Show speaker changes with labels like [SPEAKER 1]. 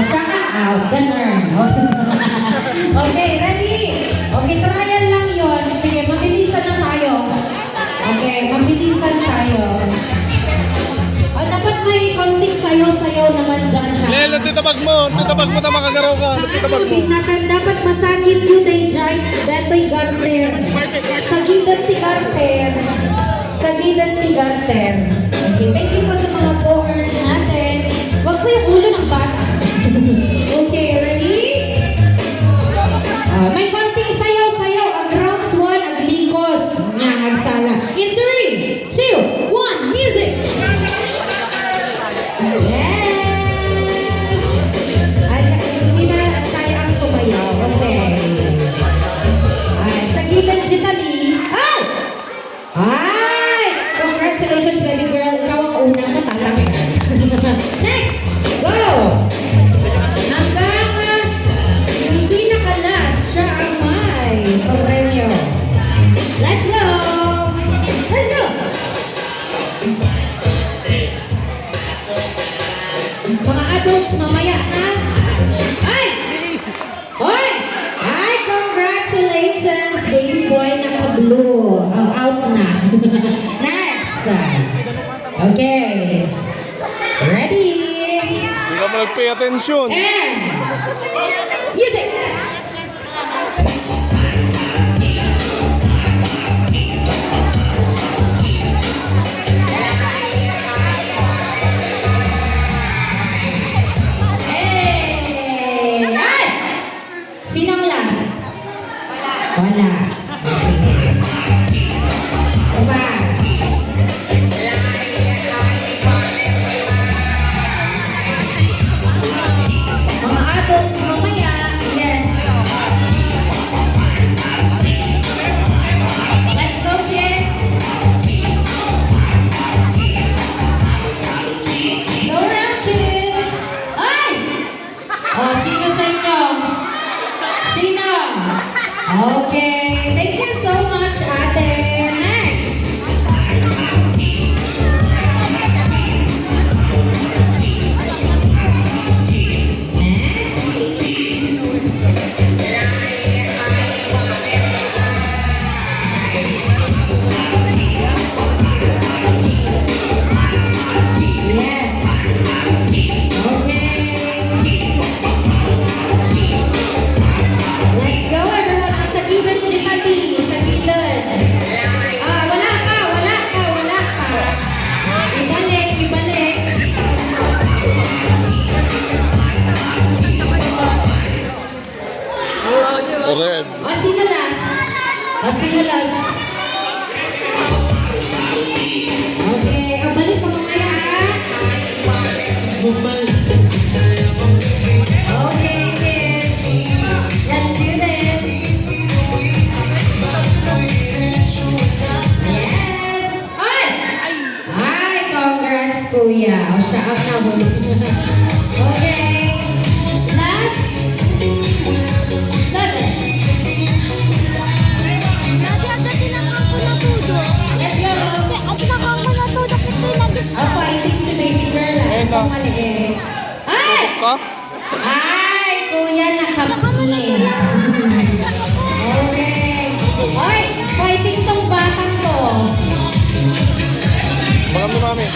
[SPEAKER 1] siya ang out. Ganun. Okay, ready? Okay, trial lang yon. Sige, mabilisan na tayo. Okay, mabilisan tayo. O, dapat may konting sayaw-sayaw naman dyan, ha?
[SPEAKER 2] Lelo, titabag mo na makagaraw ka. Titabag mo.
[SPEAKER 1] Natin, dapat masagit yun ay dyan. Dato'y garter. Sagitan ti garter. Sagitan ti garter. Okay, thank you po sa mga pokers natin. Huwag po yung ulo ng bata. Okay, ready? May konting sayaw-sayaw. Ag rounds 1, ag likos. Nga, agsala. In 3, 2, 1, music! Yes! Ay, hindi na tayo ang sumayaw. Okay. Ay, sa given Jitali. Ay! Ay! Congratulations, baby girl. Ikaw ang unang natatanggal. Next! Go! Hanggang yung pinaka-last, siya ang may premyo. Let's go! Let's go! Mga adults, mamaya, ha? Ay! Hoy! Ay, congratulations, baby boy, naka-blue. Oh, out na. Next! Okay. Ready?
[SPEAKER 2] Hindi ka mo nag-pay attention.
[SPEAKER 1] And music! Hey! Ay! Sinong last? Wala. Sige. Sabay. Mga adults, mamaya. Yes. Let's go, kids. Go round, kids. Ay! Oh, sino sa inyo? Sino? Okay. Thank you so much, ate. Next. Yes. Okay. Let's go, everyone. Sa given Jitali. Sa given. Wala ka. Ibalik.
[SPEAKER 2] Red.
[SPEAKER 1] Sino last? Okay, balik ka mamaya, ha? Okay, kids. Let's do this. Yes! Ay, congrats, kuya. O, siya ang nahuli. Okay. Last. 7. Let's go. Fighting si baby girl. Ito maliit. Ay!
[SPEAKER 2] Ka?
[SPEAKER 1] Ay, kuya, nakapili. Okay. Ay, fighting tong batang to.
[SPEAKER 2] Bagam ni mami.